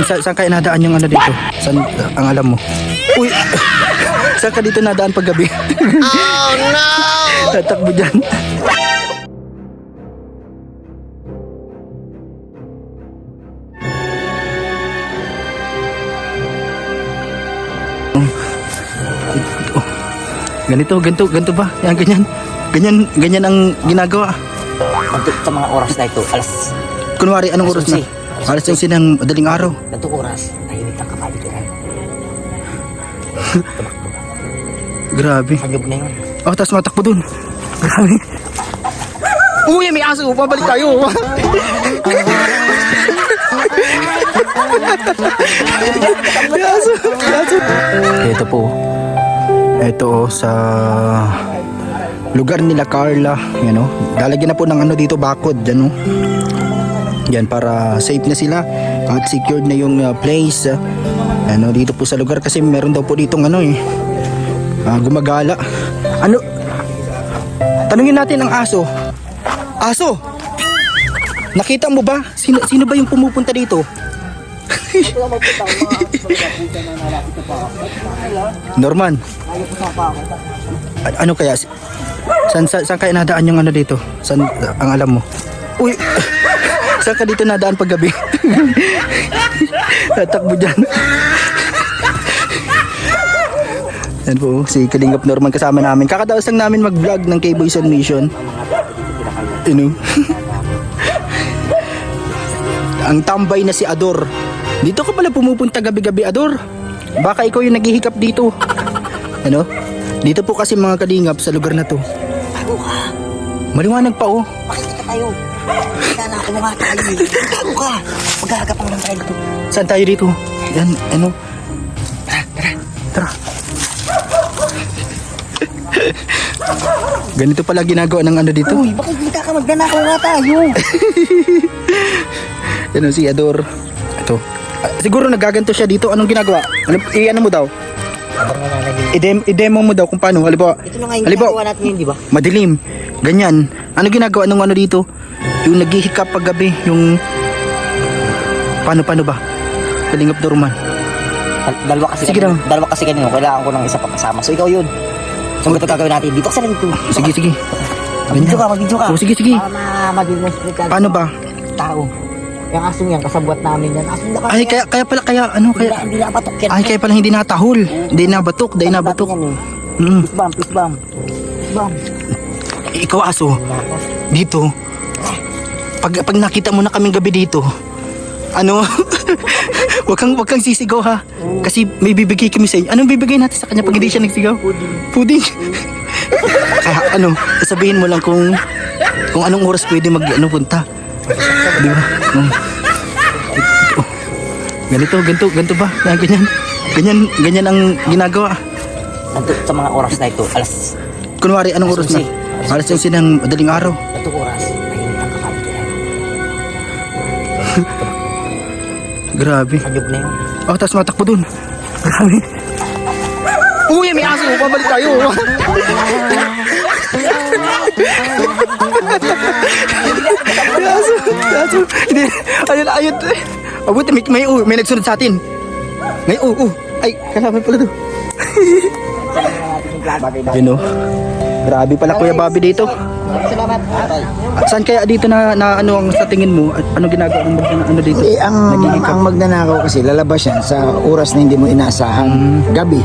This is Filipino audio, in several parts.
Saan kaya nadaan yung ano dito? Saan ang alam mo? Uy! Saan ka dito nadaan pag gabi? Oh no! Tatakbo dyan. Ganito ba? Yan, ganyan ang ginagawa. Sa mga oras na ito, Kunwari, anong oras na? Alas 11 ng madaling araw. ganitong oras, tahimik ang kapaligiran. Tumakbo. Grabe. Hanyog na yun. Oh, tapos matakbo dun. Grabe. Uy, may aso. Pabalik tayo. May aso. Ito po. Ito sa lugar nila Carla. Yan o. Lalagyan na po ng ano dito, bakod. Yan o. Yan, para safe na sila at secured na yung place. Ano, dito po sa lugar kasi meron daw po ditong ano gumagala. Ano? Tanungin natin ang aso. Aso! Nakita mo ba? Sino ba yung pumupunta dito? Norman. Ano kaya? Saan kaya nadaan yung ano dito? Saan ang alam mo? Uy! Saan ka dito nadaan pag gabi? Tatakbo dyan. Yan po, si Kalingap Norman kasama namin. Kakadaos lang namin mag-vlog ng K-Boys on Mission. Ang tambay na si Ador. Dito ka pala pumupunta gabi-gabi, Ador. Baka ikaw yung naghihikap dito. Ano? Dito po kasi mga Kalingap sa lugar na to. Bago ka. Maliwanag pa oh. Makikita tayo. Kaya na ako mga tayo. Bago ka. Magagapang lang tayo dito. Saan tayo dito? Yan, ano? Tara. Ganito pala ginagawa ng ano dito. Uy, bakit hindi ka magdanakaw nga tayo? Ano si Ador? Ito. Siguro nagaganto siya dito. Anong ginagawa? Ano mo daw? Habang nananagin. I-demo mo daw kung paano. Halimbawa, Ito na nga yung ginagawa natin yun, di ba? madilim. Ganyan. Ano ginagawa ng ano dito? Yung naghihikap pag gabi. Yung... Paano ba? Kalingap Norman. Dalawa kasi Sige kanino. daw. Dalawa kasi kanino. Kailangan ko ng isa pa kasama. So ikaw yun. So ito gagawin natin. Dito ka sa dito. Sige. Mag-video ka. Oh, sige. Para ma-demonstrate natin. Paano ba? Tao. Yung asong yan, kasabwat namin yan. Asong na Ay, kaya pala, Hindi na batok yan. Ay, kaya pala hindi natahol. Hindi nabatok. Peace bomb. Ikaw aso, dito, pag nakita mo na kaming gabi dito, ano, wag kang sisigaw ha. Kasi may bibigay kami sa inyo. Anong bibigay natin sa kanya pag hindi siya nagsigaw? Pudding. Kaya ano, sabihin mo lang kung anong oras pwede punta. Di ba? Ganito ba? Ganyan ang ginagawa. Sa mga oras na ito, Kunwari, anong oras na? Alas 11 ng madaling araw. ganitong oras, tahimik ang kapaligiran. Grabe. Hanyog na yun. Oh, tapos matakbo dun. Grabe. Uy, may aso. Pabalik tayo. May aso. Hindi. Ayun. Mabuti, may nagsunod sa atin. Ay, kalaban pala to. Yun o. Grabe pala Kuya Bobby dito. Salamat. Saan kaya dito na ano ang sa tingin mo? Ano ginagawa ng ano dito? Ang magnanakaw kasi lalabas yan sa oras na hindi mo inaasahan. Gabi.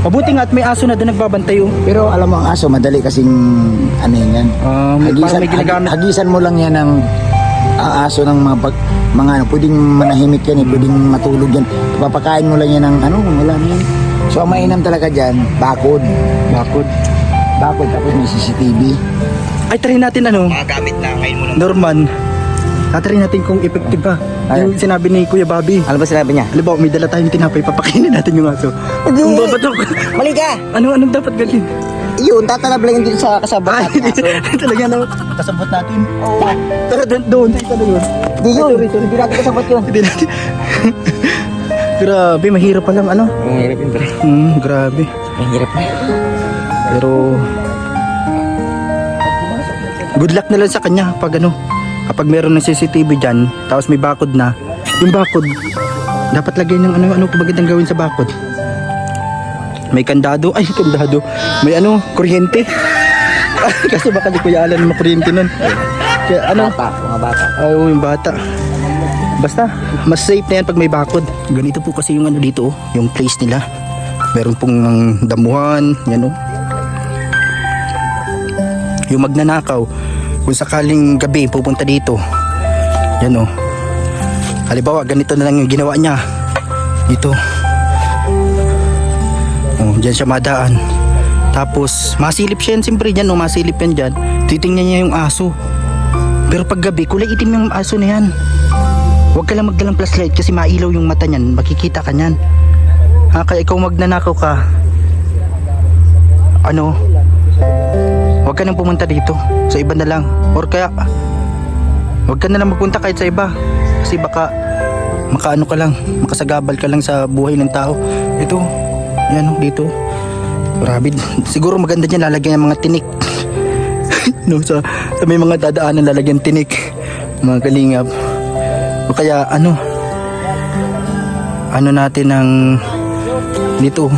Mabuti nga at may aso na doon nagbabantay oh. Pero alam mo ang aso, madali kasing ano yan. Parang may ginagamit. Hagisan mo lang yan ng aso ng mga ano, pwedeng manahimik yan, pwedeng matulog yan. Papakain mo lang yan ng ano, wala na yan. So ang mainam talaga dyan, bakod, tapos may CCTV. Ay, try natin ano. Gamit na ngayon mo lang. Norman. Tatry natin kung effective ba. Yung sinabi ni Kuya Bobby. Ano ba sinabi niya? Halimbawa, may dala tayong tinapay, papakainin natin yung aso. Kung babatok. Mali ka! Anong dapat gawin? Yun, tatalab lang yun dito sa kasabot natin aso. Talaga na. Kasabot natin. Oo. Tara, doon. Ito na yun. Hindi yun. Hindi natin kasabot yun. Hindi natin. Grabe, mahirap palang ano. Mahirap yun, pre. Grabe. Mahirap na. Pero good luck na lang sa kanya pag ano, kapag meron ng CCTV dyan, tapos may bakod na, Yung bakod. Dapat lagyan ng ano magandang gawin sa bakod. May kandado. Ay, kandado. May kuryente. Kasi baka di Kuya Alan makuryente nun. Kaya Mga bata. ay, yung bata. Basta, mas safe na yan pag may bakod. Ganito po kasi yung dito, yung place nila. Meron pong damuhan, yan Yung magnanakaw, kung sakaling gabi pupunta dito. Yan halimbawa, ganito na lang yung ginawa niya. Dito. Diyan siya madaan. Tapos, masilip siya yan, siyempre dyan, masilip yan dyan. Titingnan niya yung aso. Pero pag gabi, kulay itim yung aso na yan. Huwag ka lang magdalang flashlight kasi mailaw yung mata niyan. Makikita ka niyan. Kaya ikaw magnanakaw ka. Huwag ka nang pumunta dito. Sa iba na lang. Or kaya, huwag ka na lang magpunta kahit sa iba. Kasi baka, makasagabal ka lang sa buhay ng tao. Ito, yan dito. Grabe. Siguro maganda dyan lalagyan ng mga tinik. sa may mga dadaanan lalagyan tinik. Mga kalingap. O kaya natin ng dito.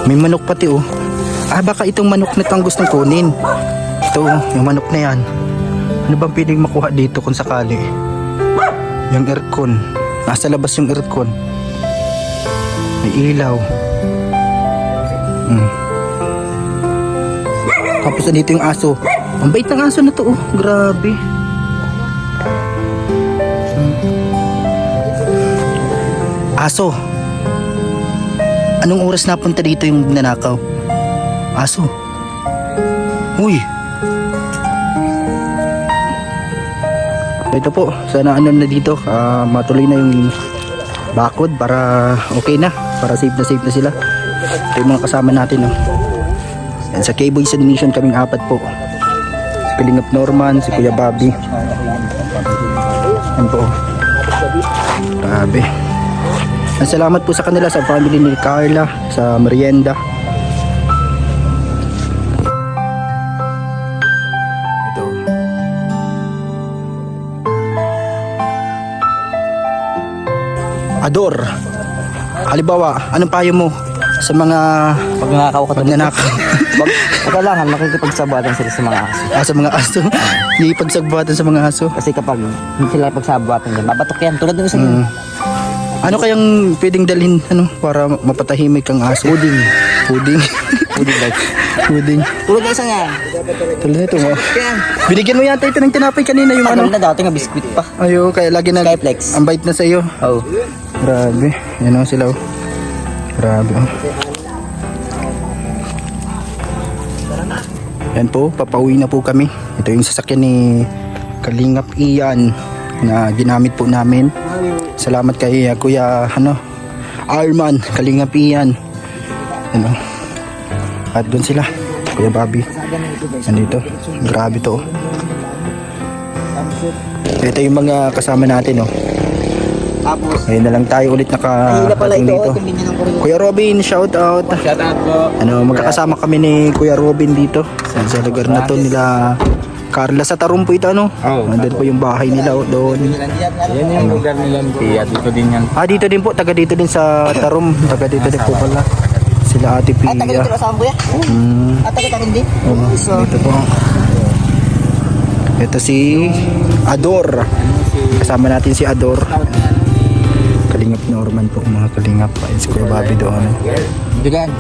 May manok pati baka itong manok na ito ang gustong kunin. Ito yung manok na yan. Ano bang pwedeng makuha dito kung sakali? Yung aircon. Nasa labas yung aircon. May ilaw. Tapos dito yung aso. Ang bait ng aso na to grabe. Aso. Anong oras napunta dito yung nanakaw? Aso. Uy. Ito po, sana na dito, matuloy na yung bakod para okay na, para safe na sila. Ito yung mga kasama natin Yan, sa K-Boys Admission kaming 4 po. Si Kalingap Norman, si Kuya Bobby. Yan po. Grabe. Salamat po sa kanila, sa family ni Carla, sa merienda. Ito. Ador. Halimbawa, anong payo mo sa mga pagnanakaw? Kailangan makikipagsabatan sila sa mga aso. Sa mga aso. Ipagsagbuhatan sa mga aso. Kasi kapag hindi sila pagsabatan yan, babatok yan. Tulad ng isang yun. Ano kayang pwedeng dalhin para mapatahimik ang aso? Puding. Puding guys. Puding. Tulad ng isang yan. Tulad nito Yan. Binigyan mo yata ito ng tinapay kanina yung Tagal na dati nga biskwit pa. Ayo, kaya lagi na Skyflex. ang bait na sa iyo. Oh. Grabe. Yan sila Grabe Yan po, papauwi na po kami. Ito yung sasakyan ni Kalingap Ian na ginamit po namin. Salamat kay Kuya Arman, Kalingap Ian. At doon sila, Kuya Bobby. Nandito. Grabe to. Ito yung mga kasama natin Tapos, Ngayon na lang tayo ulit nakarating dito. Kuya Robin, shout out. Shout out po. Magkakasama kami ni Kuya Robin dito sa lugar na to nila Carla sa Tarum po ito Nandun po yung bahay nila doon. Yan yung lugar nila. Kaya dito din yan. Dito din po, taga dito din sa Tarum. Taga dito din po pala. Sila Ate Pia. Tagal dito kasama mo yan? Tagal ka rin din? Dito po. Ito si Ador. Kasama natin si Ador. Kalingap Norman po, mga kalingap. Si Kuya Bobby doon. Digan.